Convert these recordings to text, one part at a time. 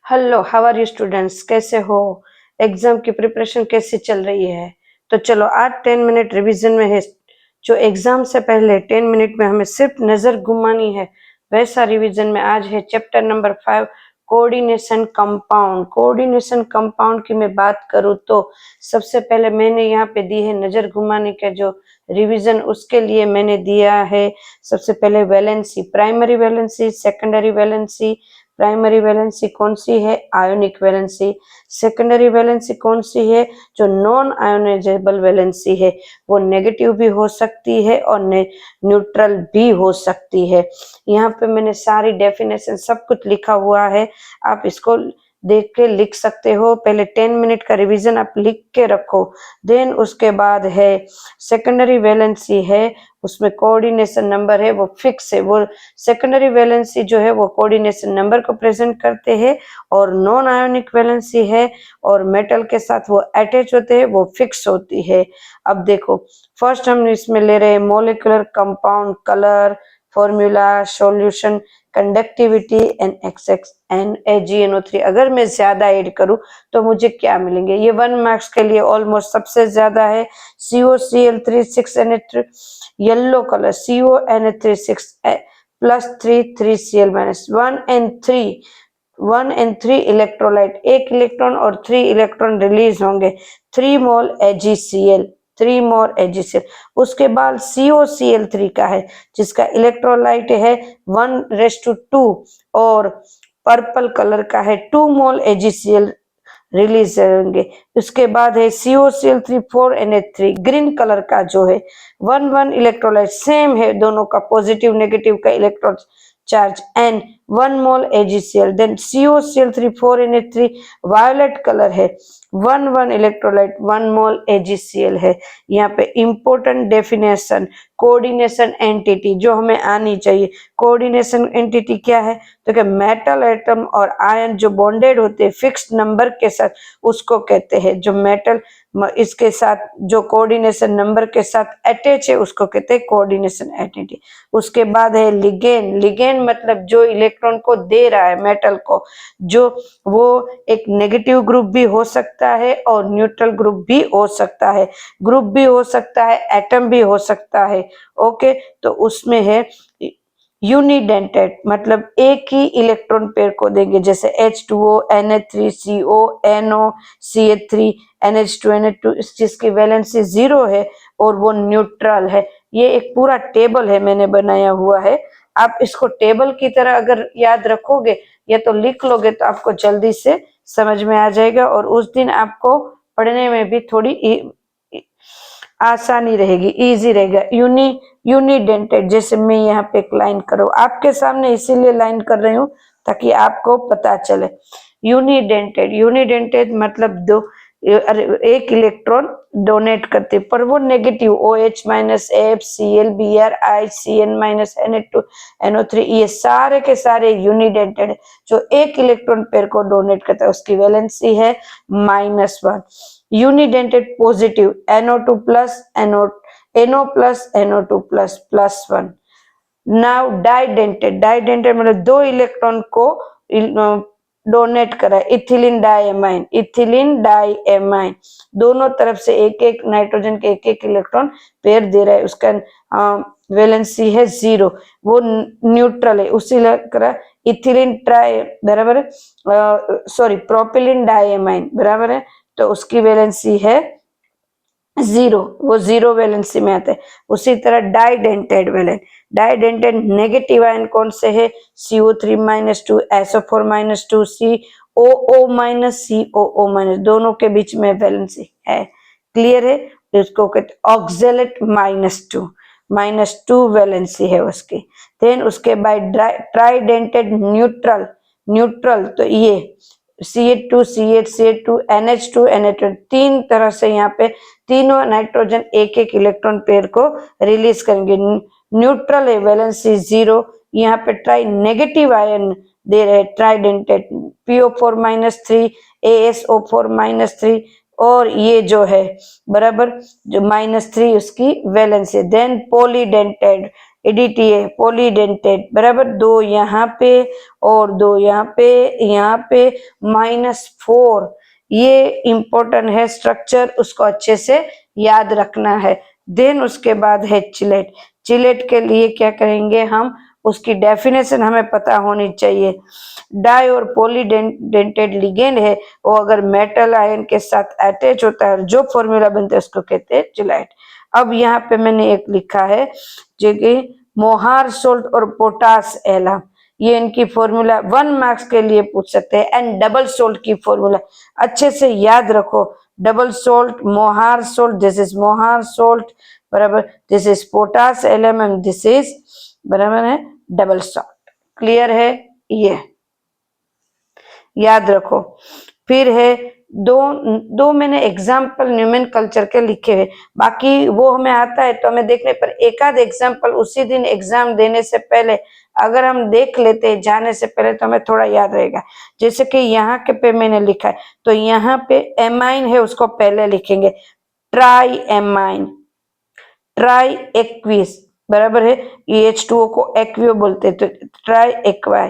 Hello, how are you students? कैसे हो? Exam की प्रिपरेशन कैसी चल रही है? तो चलो, आज 10 मिनट रिवीजन में है। जो एग्जाम से पहले 10 मिनट में हमें सिर्फ नजर घुमानी है, वैसा रिवीजन में आज है chapter number 5, coordination compound. Coordination compound की मैं बात करूँ तो सबसे पहले मैंने यहाँ पे दी है नजर घुमाने के जो रिवीजन, उसके लिए मैंने दिया है सबसे पहले valency, primary valency, secondary valency. Primary valency कौन सी है? Ionic valency. सेकेंडरी वैलेंसी कौन सी है? जो नॉन आयोनाइजेबल वैलेंसी है, वो नेगेटिव भी हो सकती है और न्यूट्रल भी हो सकती है। यहाँ पे मैंने सारी डेफिनेशन सब कुछ लिखा हुआ है, आप इसको देख के लिख सकते हो। पहले 10 मिनट का रिवीजन आप लिख के रखो। देन उसके बाद है सेकेंडरी वैलेंसी है, उसमें कोऑर्डिनेशन नंबर है वो फिक्स है। वो सेकेंडरी वैलेंसी जो है वो कोऑर्डिनेशन नंबर को प्रेजेंट करते हैं, और नॉन आयोनिक वैलेंसी है और मेटल के साथ वो अटैच होते हैं, वो फिक्स होती है। अब देखो, फर्स्ट हम इसमें ले रहे हैं molecular compound, colour, formula, solution, conductivity and XX and AgNO3। अगर मैं ज्यादा ऐड करूं तो मुझे क्या मिलेंगे? ये 1 मार्क्स के लिए ऑलमोस्ट सबसे ज्यादा है। COCl3 6NH3, yellow colour CONH3 6 plus 3 3Cl minus 1 and 3 electrolyte, एक इलेक्ट्रॉन और 3 इलेक्ट्रॉन रिलीज होंगे। 3 मोल AgCl, 3 मोल AgCl। उसके बाद COCl3 का है, जिसका इलेक्ट्रोलाइट है 1:2 और पर्पल कलर का है 2 मोल AgCl रिलीज होंगे। उसके बाद है COCl3 4NH3, ग्रीन कलर का जो है 1 इलेक्ट्रोलाइट, सेम है दोनों का, पॉजिटिव नेगेटिव का electron charge, and 1 mole AgCl। Then COCl3 4NH3 violet colour है, 1 इलेक्ट्रोलाइट, 1 मोल AgCl है। यहाँ पे इंपॉर्टेंट डेफिनेशन, कोऑर्डिनेशन एंटिटी जो हमें आनी चाहिए। कोऑर्डिनेशन एंटिटी क्या है? तो क्या मेटल एटम और आयन जो बॉन्डेड होते हैं फिक्स्ड नंबर के साथ, उसको कहते हैं। जो मेटल इसके साथ जो कोऑर्डिनेशन नंबर के साथ अटैच है, उसको कहते हैं कोऑर्डिनेशन एंटिटी। उसके बाद है लिगेंड। लिगेंड मतलब जो इलेक्ट्रॉन को दे रहा है मेटल को, जो वो एक नेगेटिव ग्रुप भी हो सकता है और न्यूट्रल ग्रुप भी हो सकता है। ग्रुप भी हो सकता है, एटम भी हो सकता है। ओके, तो उसमें है यूनिडेंटेड, मतलब एक ही इलेक्ट्रॉन पेयर को देंगे, जैसे H2O, NH3CO, NO, CH3, NH2, NH2, जिसकी वैलेंसी 0 है और वो न्यूट्रल है। ये एक पूरा टेबल है मैंने बनाया हुआ है, आप इसको टेबल की तरह अगर याद रखोगे या तो लिख लोगे तो आपको जल्दी से समझ में आ जाएगा, और उस दिन आपको पढ़ने में भी थोड़ी आसानी रहेगी, इजी रहेगा। यूनिडेंटेड, जैसे मैं यहाँ पे एक लाइन करूँ आपके सामने, इसीलिए लाइन कर रही हूँ ताकि आपको पता चले। यूनिडेंटेड, यूनिडेंटेड मतलब दो एक इलेक्ट्रॉन डोनेट करते, पर वो negative, OH minus, AFCl, Br, ICN minus, Na2, NO3, ये सारे के सारे यूनिडेंटेड है। जो एक इलेक्ट्रॉन पेयर को डोनेट करता है उसकी वैलेंसी है -1। Unidentate positive, NO2 plus, NO plus, NO2 plus, +1। Now डाइडेंटेड, डाइडेंटेड मतलब दो इलेक्ट्रॉन को डोनेट करा, इथिलीन डाइएमाइन, इथिलीन डाइएमाइन, दोनों तरफ से एक एक नाइट्रोजन के एक एक इलेक्ट्रॉन पेयर दे रहा है, उसका वैलेंसी है 0, वो न्यूट्रल है। उसी तरह इथिलीन ट्राई बराबर है, सॉरी प्रोपिलीन डाइएमाइन बराबर है, तो उसकी वैलेंसी है 0, वो 0 वैलेंसी में आता है। उसी तरह bidentate valent, bidentate negative ion कौन से है? CO3 -2, SO4 -2, COO minus, COO minus, दोनों के बीच में वैलेंसी है। क्लियर है? इसको कहते ऑक्जेलेट -2 वैलेंसी है उसकी। देन उसके बाद ट्राइडेंटेड न्यूट्रल, न्यूट्रल तो ये CH2, CH, CH2, NH2, NH2, तीन तरह से यहाँ पे तीनों नाइट्रोजन एक एक इलेक्ट्रॉन पेयर को रिलीज करेंगे। न्यूट्रल है, वैलेंसी 0। यहाँ पे ट्राई नेगेटिव आयन दे रहे, ट्राइडेंटेड, PO4 -3, ASO4 -3, और ये जो है बराबर जो -3 उसकी valency. Then polydentate, ADTA polydentate, बराबर, 2 यहाँ पे और 2 यहाँ पे -4, ये इंपॉर्टेंट है स्ट्रक्चर, उसको अच्छे से याद रखना है। देन उसके बाद है चिलेट। चिलेट के लिए क्या करेंगे हम, उसकी डेफिनेशन हमें पता होनी चाहिए। डाई और पॉलीडेंटेड लिगेंड है, वो अगर मेटल आयन के साथ अटैच होता है, जो फॉर्मूला बनता है उसको कहते हैं चिलाइट। अब यहाँ पे मैंने एक लिखा है जो कि मोहार सोल्ट और पोटास एलम, ये इनकी फॉर्मूला 1 मार्क्स के लिए पूछ सकते हैं। एंड डबल सोल्ट की फॉर्मूला अच्छे से याद रखो। Double salt, Mohr salt, this is Mohr salt, बराबर, this is potash alum and this is, बराबर है, डबल सोल्ट। क्लियर है, ये याद रखो। फिर है दो मैंने एग्जाम्पल न्यूमेन कल्चर के लिखे हैं, बाकी वो हमें आता है तो हमें देखने पर एक आध एग्जाम्पल उसी दिन एग्जाम देने से पहले अगर हम देख लेते हैं जाने से पहले तो हमें थोड़ा याद रहेगा। जैसे कि यहाँ के पे मैंने लिखा है, तो यहाँ पे एमाइन है, उसको पहले लिखेंगे ट्राई एमाइन, ट्राई एक्विस, बराबर है, H2O को एक्वियो बोलते हैं, तो ट्राई एक्वाई।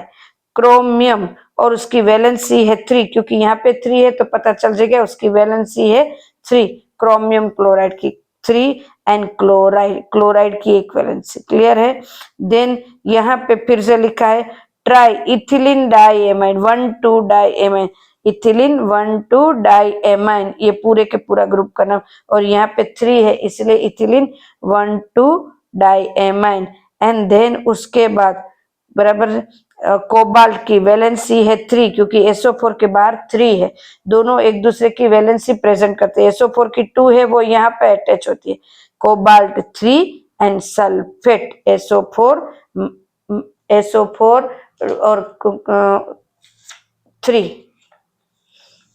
क्रोमियम और उसकी वैलेंसी है 3, क्योंकि यहाँ पे 3 है तो पता चल जाएगा उसकी वैलेंसी है 3, क्रोमियम क्लोराइड की 3 एंड क्लोराइड की एक वैलेंसी। क्लियर है। देन यहाँ पे फिर से लिखा है try ethylene diamine, 1,2 diamine, ethylene 1,2 diamine, ये पूरे के पूरा ग्रुप का नाम, और यहाँ पे 3 है इसलिए इथिलीन 1,2 डाइएमाइन। एंड देन उसके बाद, बराबर, कोबाल्ट की वैलेंसी है 3, क्योंकि SO4 के बाहर 3 है, दोनों एक दूसरे की वैलेंसी प्रेजेंट करते हैं। SO4 की 2 है वो यहाँ पे अटैच होती है, कोबाल्ट 3 एंड सल्फेट SO4 और 3,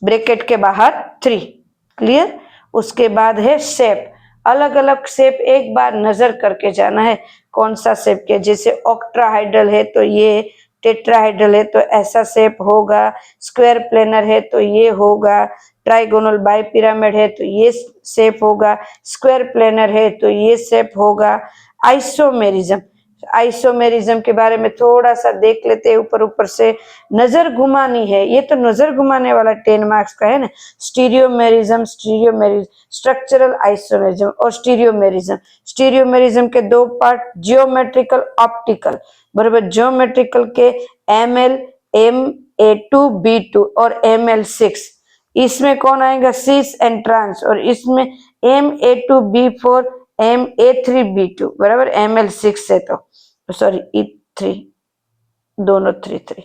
ब्रैकेट के बाहर 3। क्लियर। उसके बाद है शेप, अलग अलग शेप एक बार नजर करके जाना है कौन सा शेप के, जैसे ऑक्ट्राहाइड्रल है तो ये, टेट्राहाइड्रल है तो ऐसा शेप होगा, स्क्वायर प्लेनर है तो ये होगा, ट्राइगोनल बाइपिरामिड है तो ये शेप होगा, स्क्वायर प्लेनर है तो ये शेप होगा। आइसोमेरिज्म, आइसोमेरिज्म के बारे में थोड़ा सा देख लेते हैं, ऊपर ऊपर से नजर घुमानी है, ये तो नजर घुमाने वाला 10 मार्क्स का है ना। स्टीरियोमेरिज्म, स्ट्रक्चरल आइसोमेरिज्म और स्टीरियोमेरिज्म। स्टीरियोमेरिज्म के 2 पार्ट, जियोमेट्रिकल, ऑप्टिकल, बराबर, जियोमेट्रिकल के ML MA2B2 और ML6, इसमें कौन आएगा, सीस एंड ट्रांस, और इसमें MA2B4 MA3B2, बराबर, ML6 है तो सॉरी E3, दोनों 3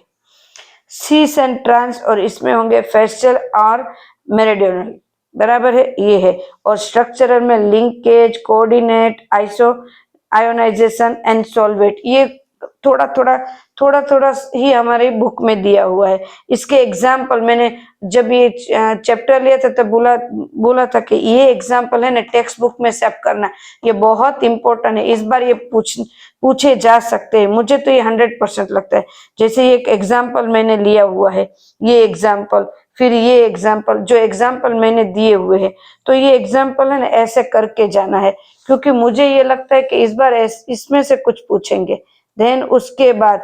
सीस एंड ट्रांस, और इसमें होंगे फेस्टल और मेरिडियनल, बराबर है, ये है। और स्ट्रक्चरल में linkage, coordinate, ionization and solvate, ये थोड़ा थोड़ा ही हमारे बुक में दिया हुआ है। इसके एग्जाम्पल मैंने जब ये चैप्टर लिया था तब बोला था कि ये एग्जाम्पल है ना टेक्स्ट बुक में से आप करना, ये बहुत इंपॉर्टेंट है, इस बार ये पूछे जा सकते हैं, मुझे तो ये 100% लगता है। जैसे ये एक एग्जाम्पल मैंने लिया हुआ है, ये एग्जाम्पल, फिर ये एग्जाम्पल, जो एग्जाम्पल मैंने दिए हुए हैं, तो ये एग्जाम्पल है ना ऐसे करके जाना है, क्योंकि मुझे ये लगता है कि इस बार इसमें से कुछ पूछेंगे। देन उसके बाद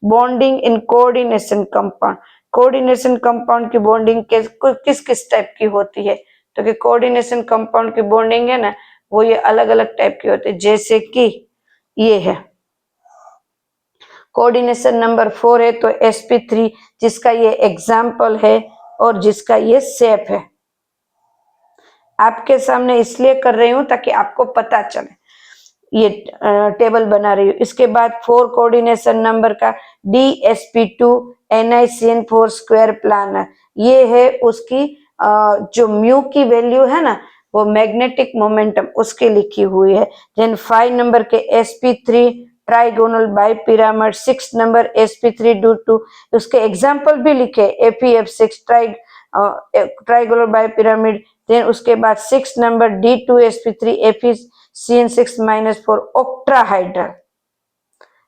bonding in coordination compound, coordination compound की बॉन्डिंग किस किस टाइप की होती है, तो कि कोऑर्डिनेशन कंपाउंड की बॉन्डिंग है ना वो ये अलग अलग टाइप की होती है, जैसे कि ये है कोऑर्डिनेशन नंबर 4 है तो sp3, जिसका ये एग्जाम्पल है और जिसका ये शेप है। आपके सामने इसलिए कर रही हूं ताकि आपको पता चले, ये टेबल बना रही हूँ। इसके बाद 4 कोऑर्डिनेशन नंबर का DsP2 NiCN4 स्क्वायर प्लानर, ये है उसकी जो म्यू की वैल्यू है ना वो मैग्नेटिक मोमेंटम उसकी लिखी हुई है। देन 5 नंबर के sp3 trigonal bipyramid, 6 number sp3 due to, उसके एग्जाम्पल भी लिखे APF6 ट्राइगोनल बाइपिरामिड। देन उसके बाद 6 नंबर D2sp3 FeCN6-4 ऑक्ट्राहाइड्रल,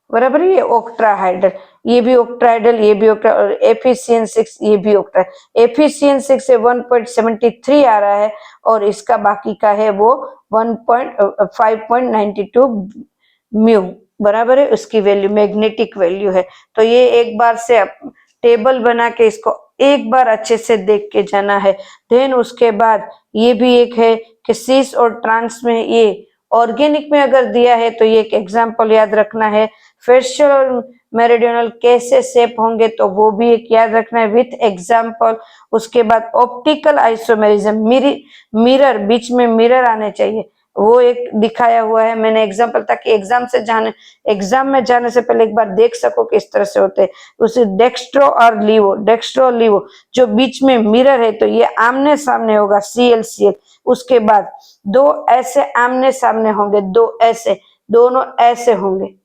बराबर, ये ऑक्ट्राहाइड्रल, ये भी ऑक्ट्राहाइड्रल, ये भी ऑक्ट्राहाइड्रल, और FeCN6 ये भी ऑक्ट्राहाइड्रल। FeCN6 से 1.73 आ रहा है और इसका बाकी का है वो 5.92 म्यू। बराबर है, उसकी वैल्यू मैग्नेटिक वैल्यू है। तो ये एक बार से टेबल बना के इसको एक बार अच्छे से देख के जाना है। देन उसके बाद ये भी एक है कि सिस और ट्रांस में ये ऑर्गेनिक में अगर दिया है तो ये एक एग्जाम्पल याद रखना है। फेशियल और मेरिडियनल कैसे शेप होंगे तो वो भी एक याद रखना है विथ एग्जाम्पल। उसके बाद ऑप्टिकल आइसोमेरिज्म, मिरर, बीच में मिरर आने चाहिए, वो एक दिखाया हुआ है मैंने एग्जाम्पल, ताकि एग्जाम में जाने से पहले एक बार देख सको किस तरह से होते हैं। उसे डेक्स्ट्रो और लीवो जो बीच में मिरर है तो ये आमने सामने होगा, CL उसके बाद दो ऐसे आमने सामने होंगे, दो ऐसे, दोनों ऐसे होंगे,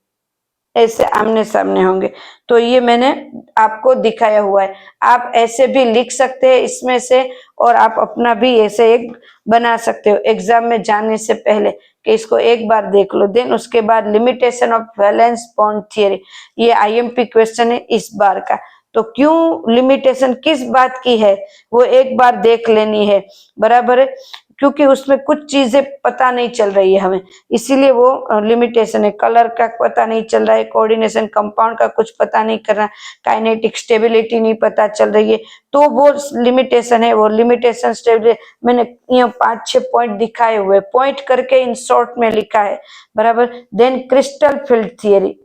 ऐसे आमने सामने होंगे। तो ये मैंने आपको दिखाया हुआ है। आप ऐसे भी लिख सकते हैं इसमें से, और आप अपना भी ऐसे एक बना सकते हो एग्जाम में जाने से पहले कि इसको एक बार देख लो। देन उसके बाद limitation of valence bond theory, ये IMP क्वेश्चन है इस बार का। तो क्यों लिमिटेशन किस बात की है वो एक बार देख लेनी है, बराबर है, क्योंकि उसमें कुछ चीजें पता नहीं चल रही है हमें, इसीलिए वो लिमिटेशन है। कलर का पता नहीं चल रहा है, कोऑर्डिनेशन कंपाउंड का कुछ पता नहीं कर रहा, काइनेटिक स्टेबिलिटी नहीं पता चल रही है, तो वो लिमिटेशन है। वो लिमिटेशन स्टेबिलिटी मैंने यहाँ 5-6 पॉइंट दिखाए हुए, पॉइंट करके इन शॉर्ट में लिखा है, बराबर। देन क्रिस्टल फील्ड थियरी,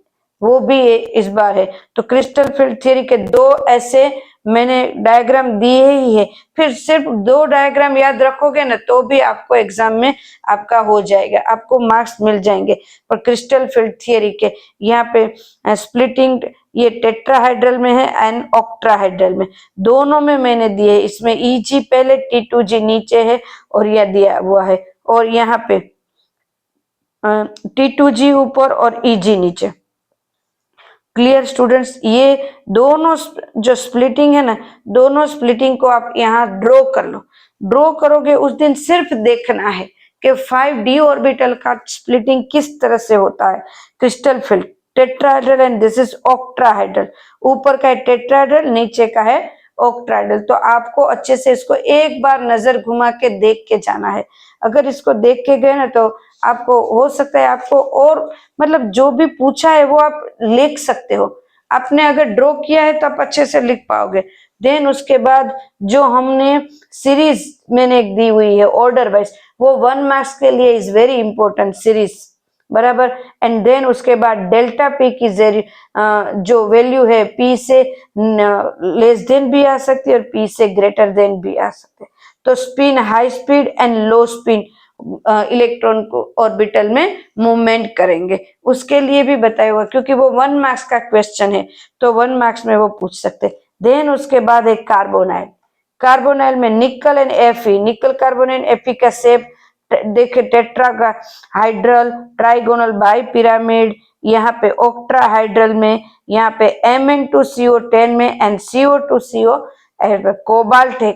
वो भी इस बार है। तो क्रिस्टल फील्ड थियरी के दो ऐसे मैंने डायग्राम दिए ही है, फिर सिर्फ 2 डायग्राम याद रखोगे ना तो भी आपको एग्जाम में आपका हो जाएगा, आपको मार्क्स मिल जाएंगे। पर क्रिस्टल फील्ड थियरी के यहाँ पे स्प्लिटिंग ये टेट्राहाइड्रल में है एंड ऑक्ट्राहाइड्रल में, दोनों में मैंने दिए। इसमें EG पहले, T2G नीचे है और यह दिया हुआ है, और यहाँ पे T2G ऊपर और EG नीचे। क्लियर स्टूडेंट्स, ये दोनों जो स्प्लिटिंग है ना, दोनों स्प्लिटिंग को आप यहाँ ड्रॉ कर लो। ड्रॉ करोगे उस दिन सिर्फ देखना है कि 5D ऑर्बिटल का स्प्लिटिंग किस तरह से होता है। Crystal field tetrahedral and this is octahedral, ऊपर का है टेट्राहेड्रल, नीचे का है ऑक्ट्राहेड्रल। तो आपको अच्छे से इसको एक बार नजर घुमा के देख के जाना है। अगर इसको देख के गए ना तो आपको हो सकता है आपको और मतलब जो भी पूछा है वो आप लिख सकते हो। आपने अगर ड्रॉ किया है तो आप अच्छे से लिख पाओगे। देन उसके बाद जो हमने सीरीज मैंने एक दी हुई है ऑर्डर वाइज, वो 1 मार्क्स के लिए इज वेरी इंपॉर्टेंट सीरीज, बराबर। एंड देन उसके बाद डेल्टा पी की जो वैल्यू है पी से लेस देन भी आ सकती है और पी से ग्रेटर देन भी आ सकते हैं। तो spin, high speed and low spin electron को ऑर्बिटल में मूवमेंट करेंगे, उसके लिए भी बताया हुआ, क्योंकि वो 1 मार्क्स का क्वेश्चन है तो 1 मार्क्स में वो पूछ सकते। देन उसके बाद एक कार्बोनाइल, कार्बोनाइल में निकल एंड Fe, निकल कार्बोनाइल Fe का शेप देखिए, टेट्रा का हाइड्रल, ट्राइगोनल, बाई पिरामिड, यहाँ पे ऑक्ट्राहाइड्रल में, यहाँ पे Mn2CO10 में एंड CO2CO कोबाल्ट है,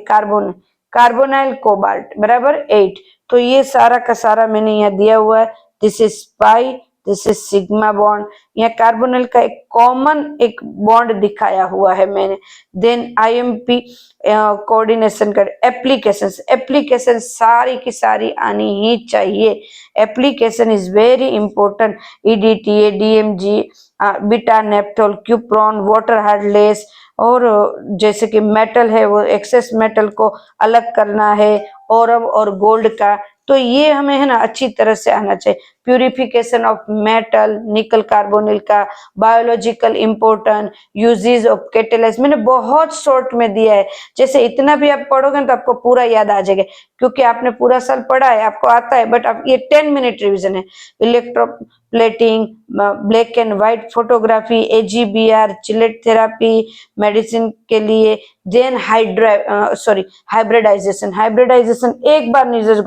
कार्बोनाइल कोबाल्ट, बराबर 8। तो ये सारा का सारा मैंने यहाँ दिया हुआ है। This is pi, this is sigma bond, यहाँ कार्बोनाइल का एक कॉमन एक बॉन्ड दिखाया हुआ है मैंने। देन IMP कोऑर्डिनेशन कर एप्लीकेशन सारी की सारी आनी ही चाहिए। Application is very important. EDTA, DMG, beta naphthol, cupron, water hardness, और जैसे कि मेटल है वो एक्सेस मेटल को अलग करना है, औरब और गोल्ड का, तो ये हमें है ना अच्छी तरह से आना चाहिए। प्यूरिफिकेशन ऑफ मेटल, निकल कार्बोनिल का, biological important, uses of catalyst, मैंने बहुत शॉर्ट में दिया है। जैसे इतना भी आप पढ़ोगे तो आपको पूरा याद आ जाएगा, क्योंकि आपने पूरा साल पढ़ा है, आपको आता है, बट अब ये 10 मिनट रिविजन है। Electroplating, black and white photography, AGBR, chelate therapy medicine के लिए, देन हाइब्रिडाइजेशन एक बार नजर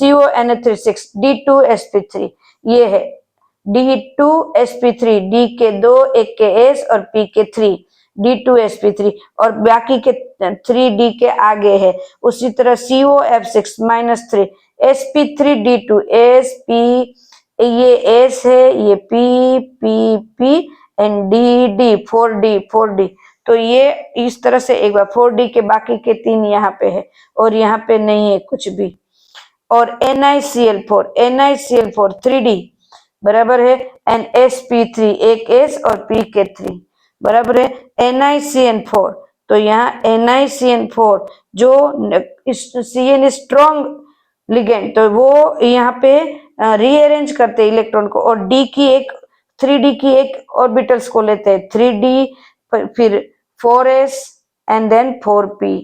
CONH36 D2sp3, ये है D2sp3, D के 2, एक के S और P के 3, D2sp3, और बाकी के 3D के आगे है। उसी तरह COF6-3 sp3D2 sp, ये S है, ये P एंड D 4D। तो ये इस तरह से एक बार 4D के बाकी के 3 यहाँ पे है और यहाँ पे नहीं है कुछ भी। और NiCl4 3D, बराबर है, NH3 एक S और P के 3 बराबर है, NiCN4 तो यहाँ NiCN4 जो CN स्ट्रॉन्ग लिगेंड तो वो यहाँ पे रीअरेंज करते हैं इलेक्ट्रॉन को और D की एक 3D की एक ऑर्बिटल्स को लेते हैं 3D फिर 4s and then 4p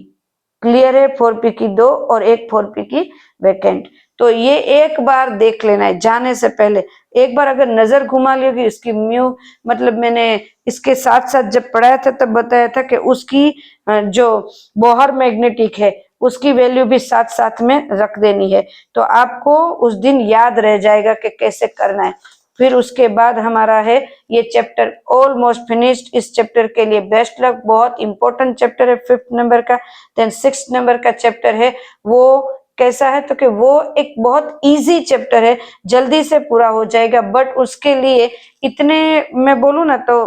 clear है 4p की 2 और एक 4p की वैकेंट तो ये एक बार देख लेना है जाने से पहले एक बार अगर नजर घुमा लोगी उसकी म्यू मतलब मैंने इसके साथ साथ जब पढ़ाया था तब बताया था कि उसकी जो बोहर मैग्नेटिक है उसकी वैल्यू भी साथ साथ में रख देनी है तो आपको उस दिन याद रह जाएगा कि कैसे करना है फिर उसके बाद हमारा है ये चैप्टर ऑलमोस्ट फिनिश्ड इस चैप्टर के लिए बेस्ट लक बहुत इंपॉर्टेंट चैप्टर है 5th नंबर का देन 6th नंबर का चैप्टर है वो कैसा है तो कि वो एक बहुत इजी चैप्टर है जल्दी से पूरा हो जाएगा बट उसके लिए इतने मैं बोलूं ना तो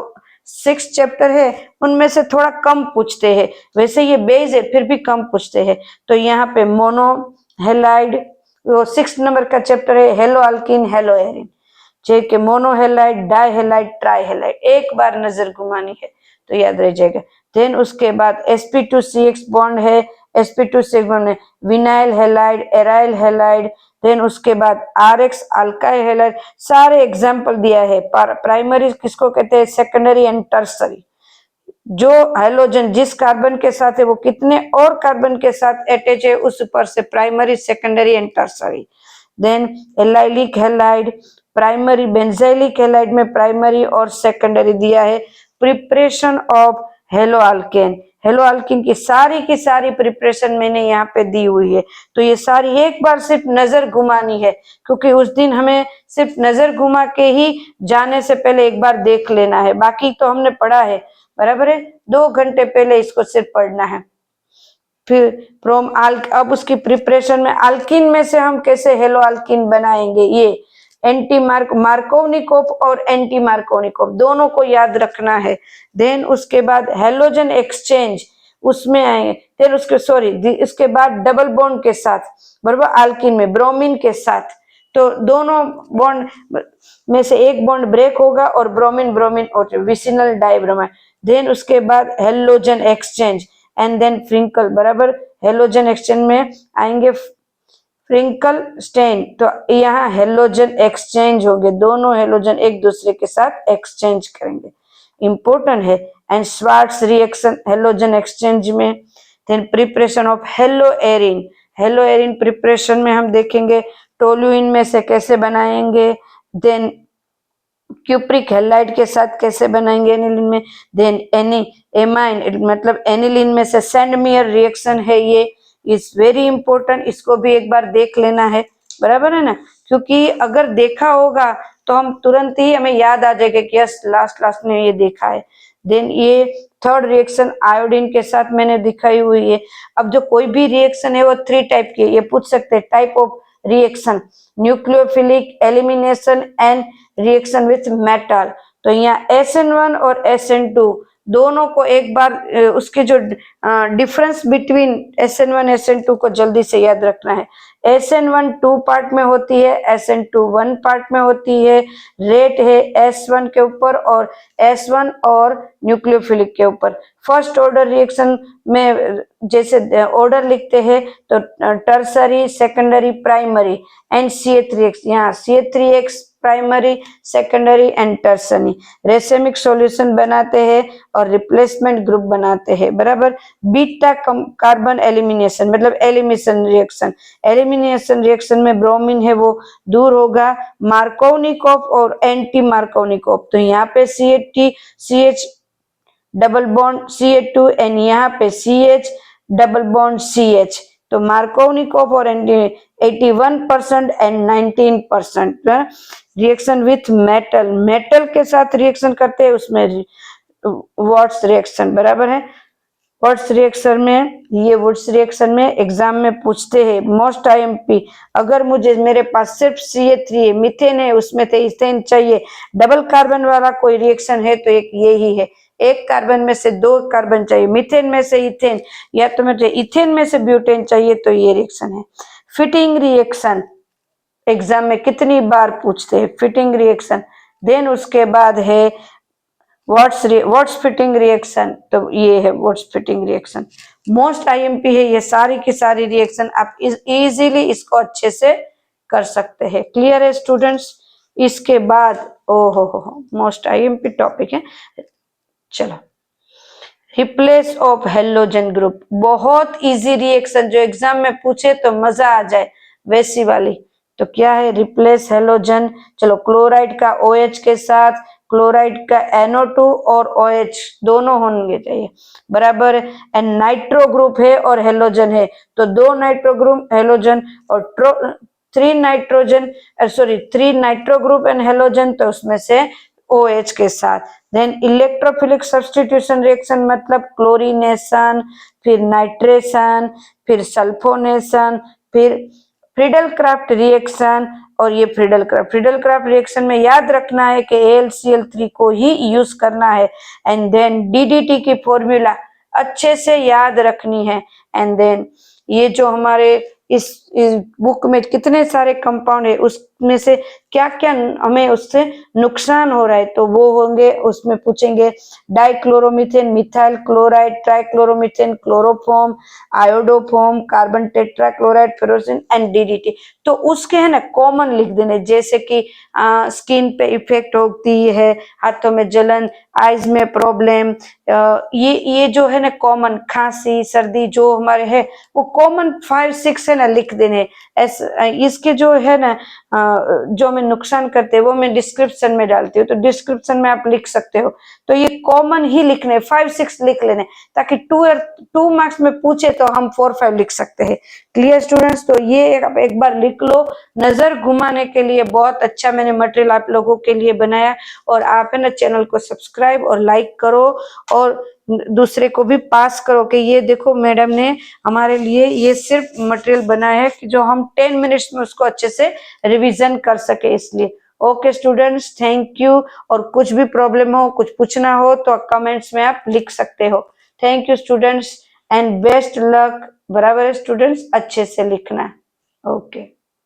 6 चैप्टर है उनमें से थोड़ा कम पूछते हैं वैसे ये बेस है फिर भी कम पूछते हैं तो यहाँ पे मोनो हेलाइड वो 6th नंबर का चैप्टर है हेलो अल्किन हेलो एरिन के मोनोहेलाइड डाइहेलाइड ट्राइहेलाइड एक बार नजर घुमानी है तो याद रह जाएगा देन उसके बाद sp2cx बॉन्ड है sp2cx बॉन्ड है vinyl halide aryl halide then उसके बाद rx अल्काइल हेलाइड सारे एग्जांपल दिया है प्राइमरी किसको कहते हैं सेकेंडरी एंड टर्सरी जो हाइड्रोजन जिस कार्बन के साथ है वो कितने और कार्बन के साथ अटैच है उस पर से primary secondary and tertiary then allylic halide primary benzylic halide में प्राइमरी और सेकेंडरी दिया है प्रिपरेशन ऑफ हेलो अल्केन की सारी प्रिपरेशन मैंने यहाँ पे दी हुई है तो ये सारी एक बार सिर्फ नजर घुमानी है क्योंकि उस दिन हमें सिर्फ नजर घुमा के ही जाने से पहले एक बार देख लेना है बाकी तो हमने पढ़ा है बराबर है 2 घंटे पहले इसको सिर्फ पढ़ना है फिर प्रोम अब उसकी प्रिपरेशन में अल्किन में से हम कैसे हेलो अल्किन बनाएंगे ये एंटी मार्कोनिकोव और एंटी मार्कोनिकोव दोनों को याद रखना है देन उसके बाद हेलोजन एक्सचेंज उसमें आएंगे फिर इसके बाद डबल बॉन्ड के साथ बराबर अल्किन में ब्रोमीन के साथ तो दोनों बॉन्ड में से एक बॉन्ड ब्रेक होगा और ब्रोमीन और विसिनल डाइब्रोमाइड देन उसके बाद हेलोजन एक्सचेंज एंड देन फ्रिंकल बराबर हेलोजन एक्सचेंज में आएंगे फ्रिंकल स्टेन तो यहाँ हेलोजन एक्सचेंज होंगे दोनों हेलोजन एक दूसरे के साथ एक्सचेंज करेंगे इंपॉर्टेंट है and Swarts reaction halogen exchange में then preparation of haloarene preparation में हम देखेंगे टोल्यूइन में से कैसे बनाएंगे देन क्यूप्रिक हेलाइड के साथ कैसे बनाएंगे एनिलीन में देन एमाइन मतलब एनिलीन में से सेंडमियर रिएक्शन है ये इज वेरी इंपॉर्टेंट इसको भी एक बार देख लेना है बराबर है ना क्योंकि अगर देखा होगा तो हम तुरंत ही हमें याद आ जाएगा कि यस लास्ट में ये देखा है देन ये थर्ड रिएक्शन आयोडीन के साथ मैंने दिखाई हुई है अब जो कोई भी रिएक्शन है वो 3 टाइप की है ये पूछ सकते हैं type of reaction nucleophilic elimination and reaction with metal तो यहाँ SN1 और SN2 दोनों को एक बार उसके जो डिफरेंस बिटवीन SN1 SN2 को जल्दी से याद रखना है SN1 2 पार्ट में होती है SN2 1 पार्ट में होती है रेट है S1 के ऊपर और S1 और न्यूक्लियोफिलिक के ऊपर फर्स्ट ऑर्डर रिएक्शन में जैसे ऑर्डर लिखते हैं तो tertiary secondary primary and CH3X यहाँ CH3X primary secondary and tertiary racemic solution बनाते हैं और रिप्लेसमेंट ग्रुप बनाते हैं बराबर बीटा कार्बन एलिमिनेशन मतलब एलिमिनेशन रिएक्शन में ब्रोमीन है वो दूर होगा मार्कोनिकोव और एंटी मार्कोनिकोव तो यहाँ पे CH double bond CH2 and यहाँ पे CH डबल बॉन्ड CH तो मार्कोनिकोव और 81% एंड 19% रिएक्शन विथ मेटल के साथ रिएक्शन करते हैं उसमें वॉट्स रिएक्शन बराबर है वॉट्स रिएक्शन में ये वुड्स रिएक्शन में एग्जाम में पूछते हैं मोस्ट IMP अगर मेरे पास सिर्फ CH3 है मीथेन है उसमें तो इथेन चाहिए डबल कार्बन वाला कोई रिएक्शन है तो एक यही है एक कार्बन में से 2 कार्बन चाहिए मीथेन में से इथेन या तो मुझे इथेन में से ब्यूटेन चाहिए तो ये रिएक्शन है फिटिंग रिएक्शन एग्जाम में कितनी बार पूछते हैं, फिटिंग रिएक्शन। देन उसके बाद है व्हाट्स फिटिंग रिएक्शन, तो ये है what's fitting reaction. Most IMP है ये सारी की सारी रिएक्शन, आप इजीली इसको अच्छे से कर सकते हैं। क्लियर है स्टूडेंट्स? इसके बाद हो मोस्ट आईएमपी टॉपिक है। चलो, रिप्लेस ऑफ हेलोजन ग्रुप, बहुत इजी रिएक्शन, जो एग्जाम में पूछे तो मजा आ जाए वैसी वाली। तो क्या है? Replace halogen. चलो, क्लोराइड का OH के साथ क्लोराइड का NO2 और OH दोनों होंगे चाहिए, बराबर। एंड नाइट्रो ग्रुप है और हेलोजन है, तो 2 नाइट्रो ग्रुप हेलोजन और 3 nitrogen, sorry 3 nitro group and halogen, तो उसमें से OH के साथ। देन इलेक्ट्रोफिलिक सब्स्टिट्यूशन रिएक्शन मतलब क्लोरीनेशन, फिर नाइट्रेशन, फिर सल्फोनेशन, फिर फ्रीडल क्राफ्ट रिएक्शन। और ये फ्रीडल क्राफ्ट रिएक्शन में याद रखना है कि AlCl3 को ही यूज करना है। एंड देन DDT की फॉर्मूला अच्छे से याद रखनी है। एंड देन ये जो हमारे इस बुक में कितने सारे कंपाउंड है, उसमें से क्या क्या हमें उससे नुकसान हो रहा है, तो वो होंगे, उसमें पूछेंगे dichloromethane, methyl chloride, trichloromethane, chloroform, iodoform, carbon tetrachloride, ferrocene and DDT। तो उसके है ना कॉमन लिख देने, जैसे कि स्किन पे इफेक्ट होती है, हाथों में जलन, आईज में प्रॉब्लम, ये जो है ना कॉमन, खांसी सर्दी जो हमारे है वो कॉमन 5-6 है ना लिख देने। इसके जो है ना जो मैं नुकसान करते हैं वो मैं डिस्क्रिप्शन में डालती हूँ, तो डिस्क्रिप्शन में आप लिख सकते हो। तो ये कॉमन ही लिखने, 5-6 लिख लेने, ताकि 2 मार्क्स में पूछे तो हम 4-5 लिख सकते हैं। Clear students? तो ये आप एक बार लिख लो। नजर घुमाने के लिए बहुत अच्छा मैंने मटेरियल आप लोगों के लिए बनाया, और आप है ना चैनल को सब्सक्राइब और लाइक करो और दूसरे को भी पास करो कि ये देखो मैडम ने हमारे लिए ये सिर्फ मटेरियल बनाया है कि जो हम 10 मिनट्स में उसको अच्छे से रिवीजन कर सके, इसलिए। Okay students, thank you. और कुछ भी प्रॉब्लम हो, कुछ पूछना हो तो कमेंट्स में आप लिख सकते हो। Thank you students and best luck. बराबर है स्टूडेंट्स, अच्छे से लिखना। ओके।